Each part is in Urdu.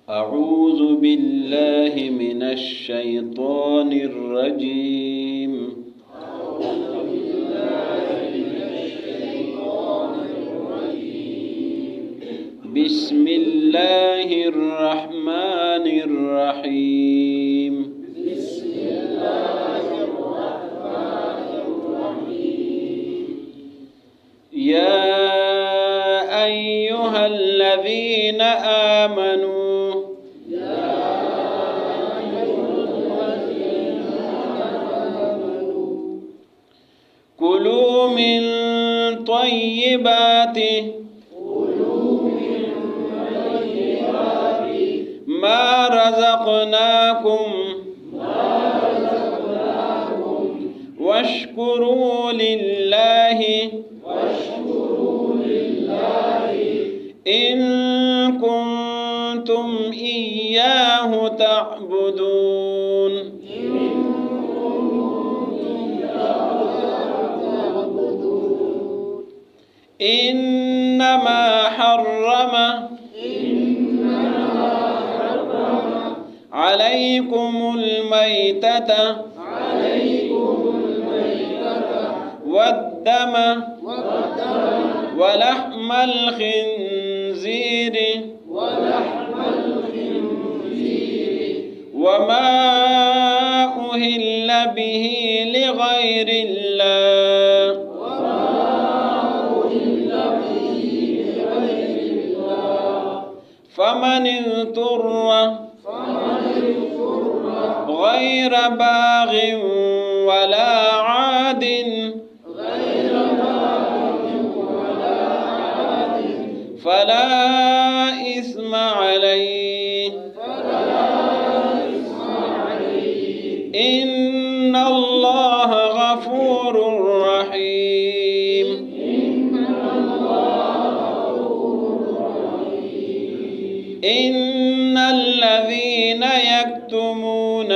أعوذ بالله من الشيطان الرجيم. بسم الله الرحمن الرحيم. يا أيها الذين آمنوا كلوا من طيبات ما رزقناكم واشكروا لله إن كنتم إياه تعبدون. إنما حرم عليكم الميتة والدم ولحم الخنزير وما أهل به لغير الله فمن اضطر غير باغ ولا عاد فلا إثم عليه إن الله غفور رحيم. إن الذين يكتمون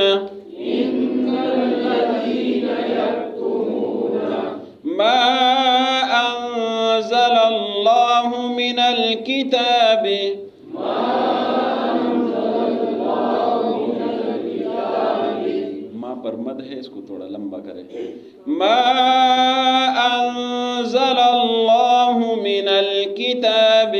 ما أنزل الله من الكتاب ماں پر مد ہے، اس کو تھوڑا لمبا کرے. ما أنزل الله من الكتاب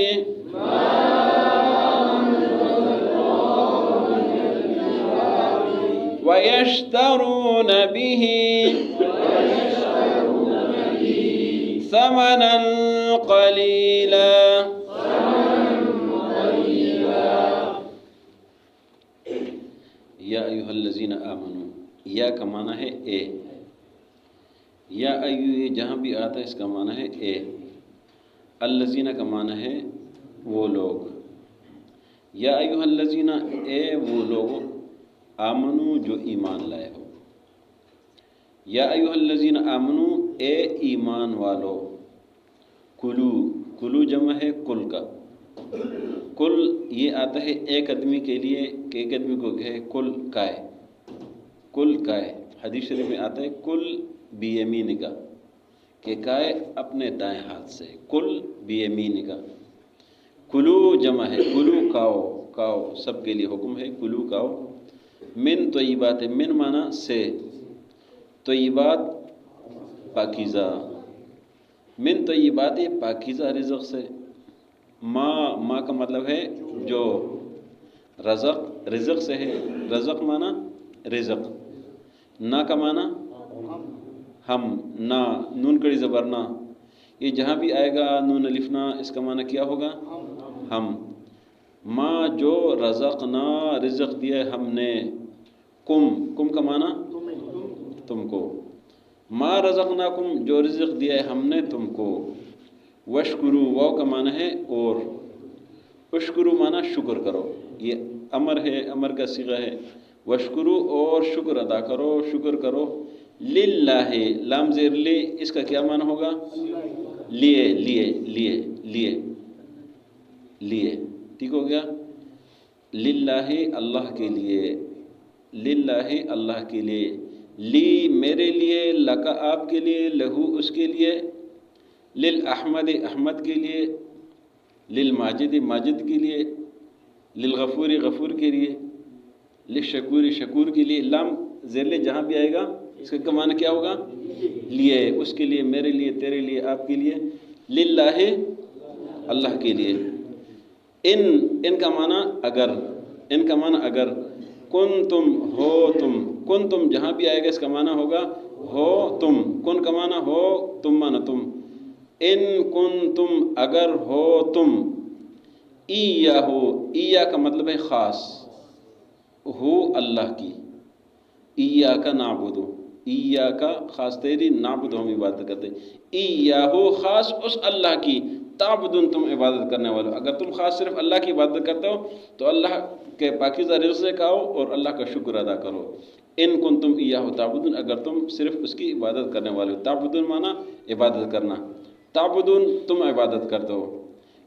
ويشترون به ثمنا قليلا. یا ایھا الذین آمنو، یا کا معنی ہے اے. یا ایو جہاں بھی آتا ہے اس کا معنی ہے اے. الذین کا معنی ہے وہ لوگ. یا ایھا الذین، اے وہ لوگ، آمنو جو ایمان لائے ہو. یا ایھا الذین آمنو، اے ایمان والو. کلو، کلو جمع ہے کل کا. کل یہ آتا ہے ایک آدمی کے لیے کہ ایک آدمی کو کہے کل کائے، کل کائے. حدیث شریف میں آتا ہے کل بیمینک، کہ کائے اپنے دائیں ہاتھ سے. کل بیمینک. کلو جمع ہے کلو کاؤ، کاؤ سب کے لیے حکم ہے کلو کاؤ. من طیبات، من معنی سے، طیبات پاکیزہ. من طیبات پاکیزہ رزق سے. ما کا مطلب ہے جو رزق، رزق سے ہے. رزق معنی رزق. نا کا معنی ہم، نا نون کڑی زبر نا. یہ جہاں بھی آئے گا نون الف نا، اس کا معنی کیا ہوگا؟ ہم. ما جو رزقنا، رزق دیا ہم نے. کم، کم کا معنی تم کو. ما رزقناکم، جو رزق دیا ہے ہم نے تم کو. وشکرو، واو کا معنی ہے اور. اشکرو معنی شکر کرو. یہ امر ہے، امر کا صیغہ ہے. وشکرو، اور شکر ادا کرو، شکر کرو. للہ، لام زیر لی، اس کا کیا معنی ہوگا؟ لیے، لیے، لیے، لیے، لیے. ٹھیک ہو گیا. للہ اللہ کے لیے، للہ اللہ کے لیے. لی میرے لیے، لکا آپ کے لیے، لہو اس کے لیے، للاحمد احمد کے لیے، للماجد ماجد کے لیے، للغفوری غفور کے لیے، للشکوری شکور کے لیے، لام زیر جہاں بھی آئے گا اس کا معنی کیا ہوگا؟ لیے، اس کے لیے، میرے لیے، تیرے لیے، آپ کے لیے، للہ اللہ کے لیے، ان کا معنی اگر، ان کا معنی اگر، کن تم ہو تم، کن تم جہاں بھی آئے گا اس کا معنی ہوگا ہو تم، کن کا معنی ہو، تم معنی تم، ان کن تم اگر ہو تم، ایہو، ایہ کا مطلب ہے خاص، ہو اللہ کی، ایاک نعبد، ایاک خاص تیری، نعبد ہم عبادت کرتے، ایہو خاص اس اللہ کی، تعبدون تم عبادت کرنے والے، اگر تم خاص صرف اللہ کی عبادت کرتے ہو تو اللہ کے پاکیزہ رزق سے کھاؤ اور اللہ کا شکر ادا کرو، ان کنتم ایہو تعبدون، اگر تم صرف اس کی عبادت کرنے والے ہو، تعبدون معنی عبادت کرنا، تعبدون تم عبادت کرتے ہو،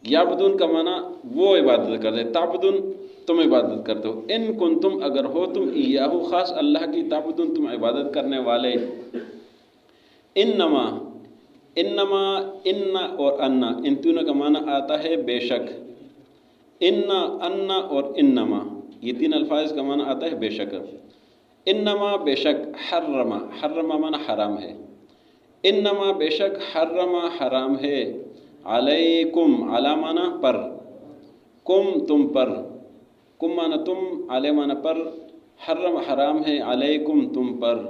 یعبدون کا معنی وہ عبادت کرتے، تعبدون تم عبادت کرتے ہو، ان کنتم اگر ہو تم ایہو خاص اللہ کی، تعبدون تم عبادت کرنے والے، انما، انما، ان اور ان تینوں کا معنی آتا ہے بے شک، ان اور انما یہ تین الفاظ کا معنی آتا ہے بے شک، انما بے شک، حرم، حرم معنی حرام ہے، انما بے شک، حرم حرام ہے، علیکم، علی معنی پر، کم تم پر، کم معنی تم، علی معنی پر، حرم حرام ہے، علیکم تم پر،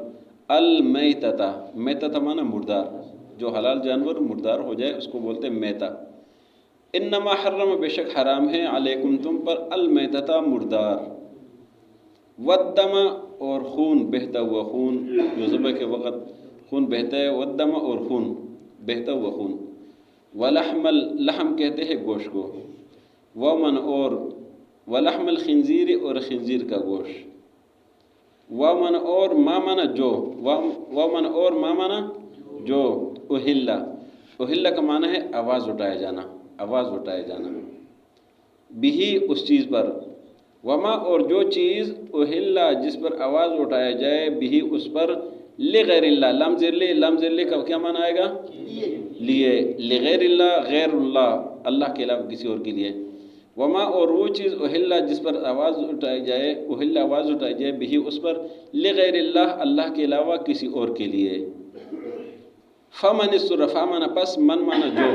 المیتۃ، میتۃ معنی مردار، جو حلال جانور مردار ہو جائے اس کو بولتے ہیں میتہ، انما حرم بے شک حرام ہے، علیکم تم پر، المیتۃ مردار، والدم اور خون، بہتا ہوا خون، جو ذبح کے وقت خون بہتا ہے، والدم اور خون، بہتا ہوا خون، ولحم، لحم کہتے ہیں گوشت کو، ومن اور، ولحم الخنزیر اور خنزیر کا گوشت، ومن اور ما معنی جو، ومن اور ما معنی جو، اہلا، اہلا کا معنی ہے آواز اٹھایا جانا، آواز اٹھایا جانا، بھی اس چیز پر، وما اور جو چیز، اہلا جس پر آواز اٹھایا جائے، بھی اس پر، لغیر اللہ، لام زیر لے، لام زیر لے کا کیا معنی آئے گا؟ لیے، لغیر اللہ، غیر اللہ، اللہ کے علاوہ کسی اور کے لیے، وما اور وہ چیز، اہلا جس پر آواز اٹھائی جائے، اہلا آواز اٹھائی جائے، بھی اس پر، لغیر اللہ، اللہ کے علاوہ کسی اور کے لیے، فمن السر، فمن پس، من مانا جو،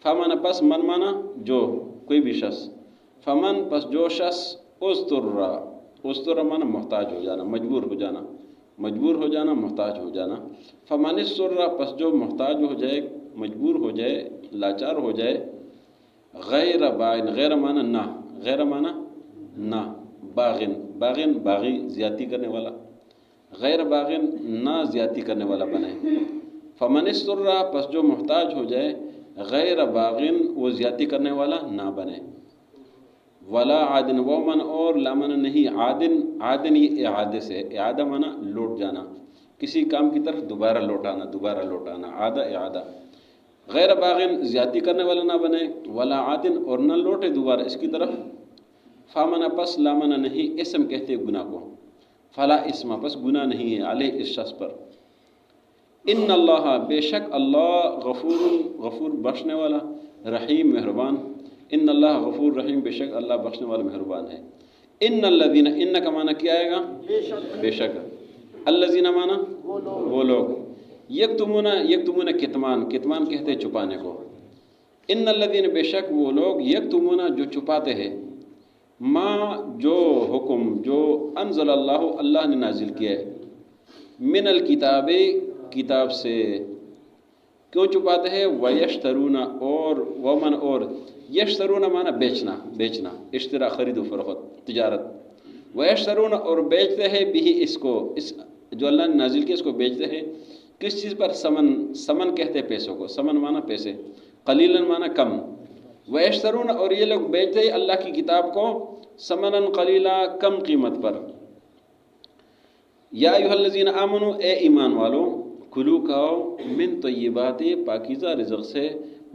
فمن پس، من مانا جو، کوئی بھی شخص، فمن پس جو شخص، استرا، استرا مانا محتاج ہو جانا، مجبور ہو جانا، مجبور ہو جانا، محتاج ہو جانا، فمن السر پس جو محتاج ہو جائے، مجبور ہو جائے، لاچار ہو جائے، غیر باغن، غیر مانا نہ، غیر مانا نہ، باغن، باغن باغی زیادتی کرنے والا، غیر باغن نہ زیادتی کرنے والا بنے، فمن السر پس جو محتاج ہو جائے، غیر باغن وہ زیادتی کرنے والا نہ بنے، ولا عادن، ومن اور لامن نہیں، عادن، عادن یہ اعادے سے، اعادہ مانا لوٹ جانا، کسی کام کی طرف دوبارہ لوٹانا، دوبارہ لوٹانا، عادہ اعادہ، غیر باغن زیادتی کرنے والا نہ بنے، ولا عادن اور نہ لوٹے دوبارہ اس کی طرف، فامنا پس، لامنا نہیں، اسم کہتے گناہ کو، فلا اسم پس گناہ نہیں ہے، علیہ اس شخص پر، ان اللہ بے شک اللہ، غفور، غفور بخشنے والا، رحیم مہربان، ان اللہ غفور رحیم بے شک اللہ بخشنے والا مہربان ہے، ان الذین، ان کا معنی کیا آئے گا؟ بے شک، الذین معنی وہ لوگ، یکتمون، یکتمون کتمان، کتمان کہتے ہیں چھپانے کو، ان الذین بے شک وہ لوگ، یکتمون جو چھپاتے ہیں، ما جو حکم، جو انزل اللہ اللہ نے نازل کیا ہے، من الکتاب کتاب سے، کیوں چھپاتے ہیں؟ ویشترون اور، ومن اور، یشترون معنی بیچنا، بیچنا، اشترا خرید و فروخت، تجارت، ویشترون اور بیچتے ہیں بھی اس کو، اس جو اللہ نے نازل کیا اس کو بیچتے ہیں، کس چیز پر؟ سمن، سمن کہتے ہیں پیسوں کو، سمن معنی پیسے، قلیلاً معنی کم، ویشترون اور یہ لوگ بیچتے ہیں اللہ کی کتاب کو، سمناً قلیلا کم قیمت پر، یا ایھا الذین آمنوا اے ایمان والو، کلو کھاؤ، من طیبات پاکیزہ رزق سے،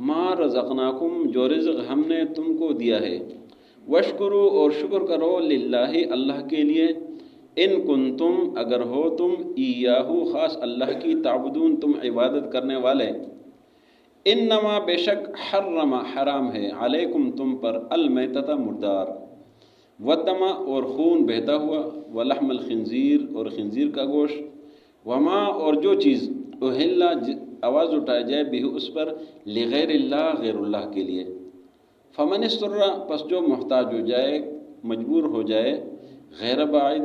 ما رزقناکم جو رزق ہم نے تم کو دیا ہے، وشکرو اور شکر کرو، للہ اللہ کے لیے، ان کنتم اگر ہو تم، ایاہو خاص اللہ کی، تعبدون تم عبادت کرنے والے، انما بے شک، حرم حرام ہے، علیکم تم پر، المیتۃ مردار، والدم اور خون بہتا ہوا، ولحم الخنزیر اور خنزیر کا گوشت، وما اور جو چیز اہل آواز اٹھایا جائے بھی اس پر لغیر اللہ غیر اللہ کے لیے، فمن استر پس جو محتاج ہو جائے، مجبور ہو جائے، غیر باعد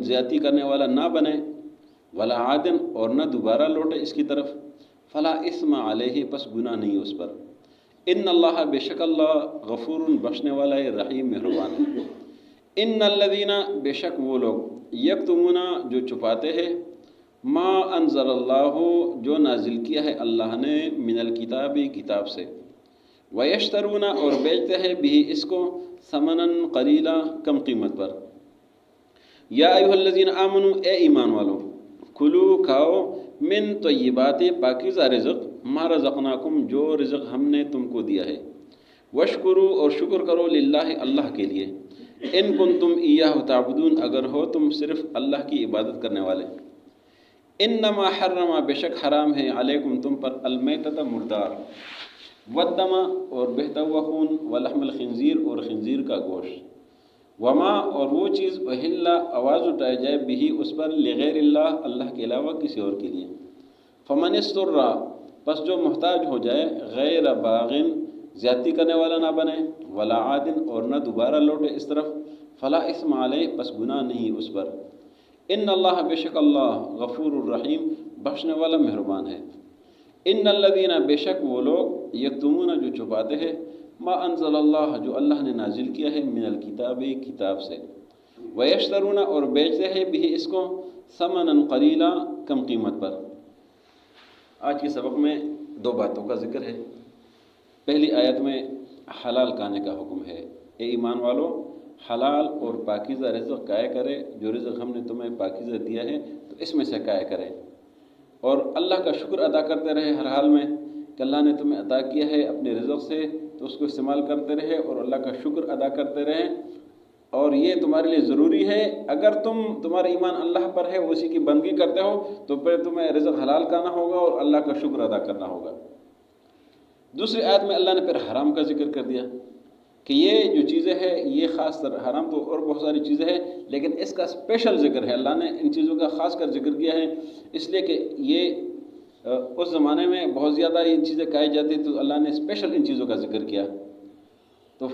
زیادتی کرنے والا نہ بنے، ولا عادن اور نہ دوبارہ لوٹے اس کی طرف، فلا اثم علیہ پس گناہ نہیں اس پر، ان اللہ بے شک اللہ غفور بخشنے والا ہے، رحیم مہربان ہے۔ ان الذین بے شک وہ لوگ یکتمون جو چھپاتے ہیں، ما انزل اللہ جو نازل کیا ہے اللہ نے، من الکتاب کتاب سے، ویشترون اور بیچتے ہیں بھی اس کو، ثمناً قلیلا کم قیمت پر۔ یا ایھا الذین آمنو اے ایمان والو، کلو کھاؤ، من طیبات پاکیزہ رزق، ما رزقناکم جو رزق ہم نے تم کو دیا ہے، وشکرو اور شکر کرو للہ اللہ کے لیے، ان کنتم ایاہ تعبدون اگر ہو تم صرف اللہ کی عبادت کرنے والے۔ انما حرم بے شک حرام ہے، علیکم تم پر، المیتۃ مردار، والدم اور بہتا ہوا خون، ولحم الخنزیر اور خنزیر کا گوشت، وما اور وہ چیز اہل آواز اٹھائے جائے بھی اس پر لغیر اللہ اللہ کے علاوہ کسی اور کے لیے، فمن استر پس جو محتاج ہو جائے، غیر باغن زیادتی کرنے والا نہ بنے، ولا عادن اور نہ دوبارہ لوٹے اس طرف، فلا اثم علیہ پس گناہ نہیں اس پر، ان اللہ بے شک اللہ غفور الرحیم بخشنے والا مہربان ہے۔ ان الذین بے شک وہ لوگ یکتمون جو چھپاتے ہیں، ما انزل اللہ جو اللہ نے نازل کیا ہے، من الکتاب کتاب سے، ویشترون اور بیچتے ہیں بھی اس کو، ثمنا قلیلا کم قیمت پر۔ آج کے سبق میں دو باتوں کا ذکر ہے۔ پہلی آیت میں حلال کھانے کا حکم ہے، اے ایمان والو حلال اور پاکیزہ رزق کھایا کرے، جو رزق ہم نے تمہیں پاکیزہ دیا ہے تو اس میں سے کھایا کرے، اور اللہ کا شکر ادا کرتے رہے ہر حال میں کہ اللہ نے تمہیں عطا کیا ہے اپنے رزق سے، تو اس کو استعمال کرتے رہے اور اللہ کا شکر ادا کرتے رہے، اور یہ تمہارے لیے ضروری ہے۔ اگر تمہارا ایمان اللہ پر ہے، اسی کی بندگی کرتے ہو، تو پھر تمہیں رزق حلال کھانا ہوگا اور اللہ کا شکر ادا کرنا ہوگا۔ دوسری آیت میں اللہ نے پھر حرام کا ذکر کر دیا کہ یہ جو چیزیں ہیں یہ خاص طر حرام تو اور بہت ساری چیزیں ہیں، لیکن اس کا اسپیشل ذکر ہے، اللہ نے ان چیزوں کا خاص کر ذکر کیا ہے، اس لیے کہ یہ اس زمانے میں بہت زیادہ ان چیزیں کھائی جاتی تو اللہ نے اسپیشل ان چیزوں کا ذکر کیا۔ تو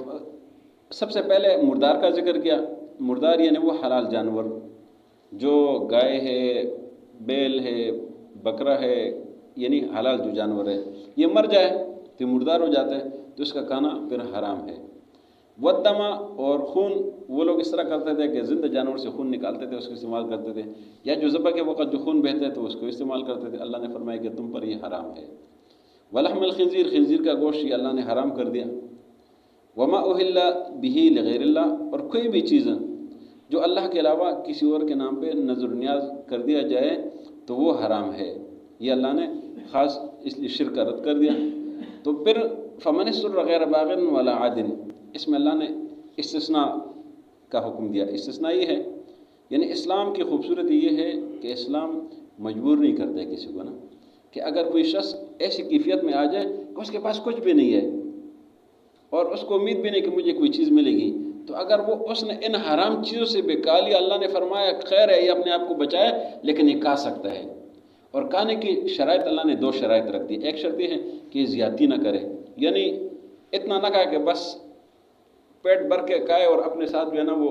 سب سے پہلے مردار کا ذکر کیا۔ مردار یعنی وہ حلال جانور جو گائے ہے، بیل ہے، بکرا ہے، یعنی حلال جو جانور ہے، یہ مر جائے تو مردار ہو جاتا ہے، تو اس کا کھانا پھر حرام ہے۔ والدم اور خون، وہ لوگ اس طرح کرتے تھے کہ زندہ جانور سے خون نکالتے تھے، اس کو استعمال کرتے تھے، یا جو ذبح کے وقت جو خون بہتا ہے تو اس کو استعمال کرتے تھے۔ اللہ نے فرمایا کہ تم پر یہ حرام ہے۔ ولحم الخنزیر، خنزیر کا گوشت یہ اللہ نے حرام کر دیا۔ وما اہل به لغیر اللہ، اور کوئی بھی چیز جو اللہ کے علاوہ کسی اور کے نام پہ نظر و نیاز کر دیا جائے تو وہ حرام ہے، یہ اللہ نے خاص اس لیے شرک کا رد کر دیا۔ تو پھر فمن استر غیر باغ ولا عاد، اس میں اللہ نے استثناء کا حکم دیا۔ استثناء یہ ہے، یعنی اسلام کی خوبصورتی یہ ہے کہ اسلام مجبور نہیں کرتا کسی کو نا، کہ اگر کوئی شخص ایسی کیفیت میں آ جائے کہ اس کے پاس کچھ بھی نہیں ہے اور اس کو امید بھی نہیں کہ مجھے کوئی چیز ملے گی، تو اگر وہ اس نے ان حرام چیزوں سے بے کھا لیا، اللہ نے فرمایا خیر ہے یہ اپنے آپ کو بچائے، لیکن یہ کھا سکتا ہے۔ اور کھانے کی شرائط اللہ نے دو شرائط رکھ دی۔ ایک شرط یہ ہے کہ یہ زیادتی نہ کرے، یعنی اتنا نہ کھائے کہ بس پیٹ بھر کے کھائے اور اپنے ساتھ جو ہے نا وہ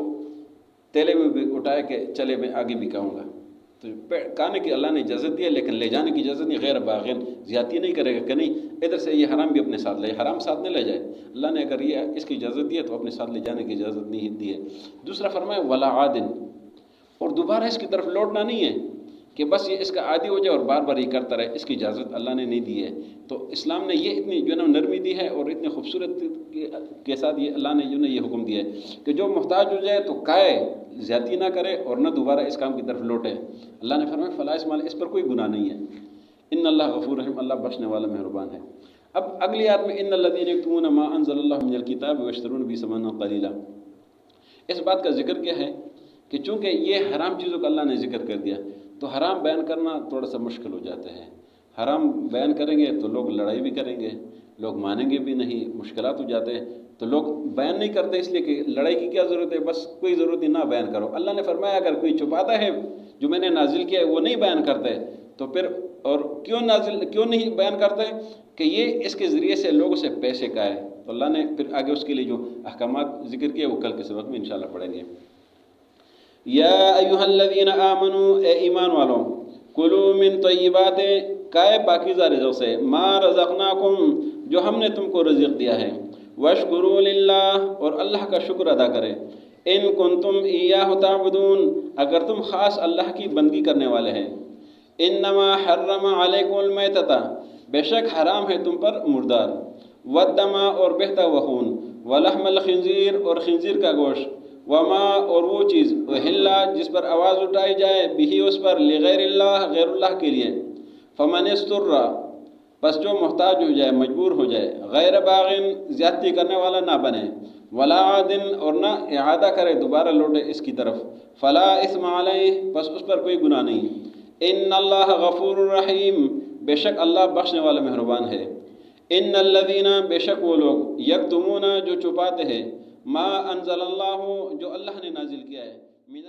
تیلے میں بھی اٹھائے کہ چلے میں آگے بھی کھاؤں گا۔ تو کھانے کی اللہ نے اجازت دی ہے، لیکن لے جانے کی اجازت نہیں، غیر باغن زیادتی نہیں کرے گا کہ نہیں ادھر سے یہ حرام بھی اپنے ساتھ لے، حرام ساتھ نہیں لے جائے۔ اللہ نے اگر یہ اس کی اجازت دی ہے تو اپنے ساتھ لے جانے کی اجازت نہیں دی ہے۔ دوسرا فرمایا ولا عادن، اور دوبارہ اس کی طرف لوٹنا نہیں ہے کہ بس یہ اس کا عادی ہو جائے اور بار بار یہ کرتا رہے، اس کی اجازت اللہ نے نہیں دی ہے۔ تو اسلام نے یہ اتنی جو ہے نا نرمی دی ہے اور اتنی خوبصورت کے ساتھ یہ اللہ نے جو ہے یہ حکم دیا ہے کہ جو محتاج ہو جائے تو کھائے، زیادتی نہ کرے اور نہ دوبارہ اس کام کی طرف لوٹے۔ اللہ نے فرمایا فلا اسم علیہ، اس پر کوئی گناہ نہیں ہے۔ ان اللہ غفور رحیم، اللہ بخشنے والا مہربان ہے۔ اب اگلی آیت میں ان الذین یکتمون ما انزل اللہ من الکتاب ویشترون به ثمنا قلیلا، اس بات کا ذکر کیا ہے کہ چونکہ یہ حرام چیزوں کا اللہ نے ذکر کر دیا تو حرام بیان کرنا تھوڑا سا مشکل ہو جاتا ہے۔ حرام بیان کریں گے تو لوگ لڑائی بھی کریں گے، لوگ مانیں گے بھی نہیں، مشکلات ہو جاتے ہیں۔ تو لوگ بیان نہیں کرتے اس لیے کہ لڑائی کی کیا ضرورت ہے، بس کوئی ضرورت نہیں، نہ بیان کرو۔ اللہ نے فرمایا اگر کوئی چھپاتا ہے جو میں نے نازل کیا ہے وہ نہیں بیان کرتا ہے تو پھر اور کیوں نہیں بیان کرتا ہے کہ یہ اس کے ذریعے سے لوگوں سے پیسے کا ہے۔ تو اللہ نے پھر آگے اس کے لیے جو احکامات ذکر کیے وہ کل کے سبق میں انشاءاللہ پڑھیں گے۔ یا ایھا الذین آمنو، اے ایمان والوں، کلوا من طیبات، کھائے پاکیزہ رزق سے، ما رزقناکم، جو ہم نے تم کو رزق دیا ہے، واشکروا للہ، اور اللہ کا شکر ادا کرے، ان کنتم ایاہ تعبدون، اگر تم خاص اللہ کی بندگی کرنے والے ہیں۔ انما حرم علیکم المیتۃ، بے شک حرام ہے تم پر مردار، والدم، اور بہتا ہوا خون، ولحم الخنزیر، اور خنزیر کا گوشت، وما، اور وہ چیز، اہلا، جس پر آواز اٹھائی جائے، بھی اس پر، لغیر اللہ، غیر اللہ کے لیے، فمن استر، بس جو محتاج ہو جائے، مجبور ہو جائے، غیر باغن، زیادتی کرنے والا نہ بنے، ولا عادن، اور نہ اعادہ کرے، دوبارہ لوٹے اس کی طرف، فلا اثم علیہ، بس اس پر کوئی گناہ نہیں، ان اللہ غفور الرحیم، بے شک اللہ بخشنے والا مہربان ہے۔ ان الذین، بے شک وہ لوگ، یکتمون، جو چھپاتے ہیں، ما انزل اللہ، جو اللہ نے نازل کیا ہے، من